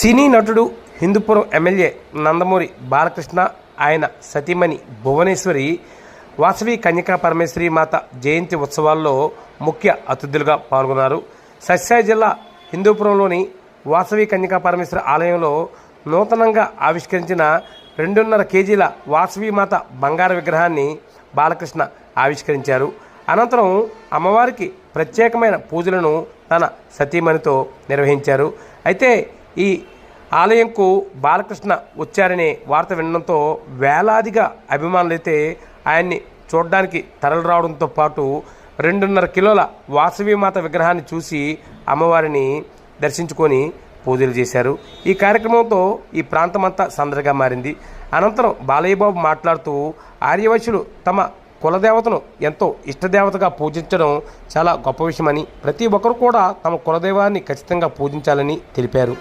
సినీ నటుడు హిందూపురం ఎమ్మెల్యే నందమూరి బాలకృష్ణ ఆయన సతీమణి భువనేశ్వరి వాసవి కన్యకా పరమేశ్వరి మాత జయంతి ఉత్సవాల్లో ముఖ్య అతిథులుగా పాల్గొన్నారు. సత్యసాయి జిల్లా హిందూపురంలోని వాసవి కన్యకా పరమేశ్వరి ఆలయంలో నూతనంగా ఆవిష్కరించిన 2.5 కేజీల వాసవి మాత బంగారు విగ్రహాన్ని బాలకృష్ణ ఆవిష్కరించారు. అనంతరం అమ్మవారికి ప్రత్యేకమైన పూజలను తన సతీమణితో నిర్వహించారు. అయితే ఈ ఆలయంకు బాలకృష్ణ వచ్చారనే వార్త వినడంతో వేలాదిగా అభిమానులైతే ఆయన్ని చూడడానికి తరలి రావడంతో పాటు 2.5 కిలోల వాసవి మాత విగ్రహాన్ని చూసి అమ్మవారిని దర్శించుకొని పూజలు చేశారు. ఈ కార్యక్రమంతో ఈ ప్రాంతమంతా సందడిగా మారింది. అనంతరం బాలయ్యబాబు మాట్లాడుతూ ఆర్యవైశ్యులు తమ కులదేవతను ఎంతో ఇష్టదేవతగా పూజించడం చాలా గొప్ప విషయమని, ప్రతి ఒక్కరు కూడా తమ కులదైవాన్ని ఖచ్చితంగా పూజించాలని తెలిపారు.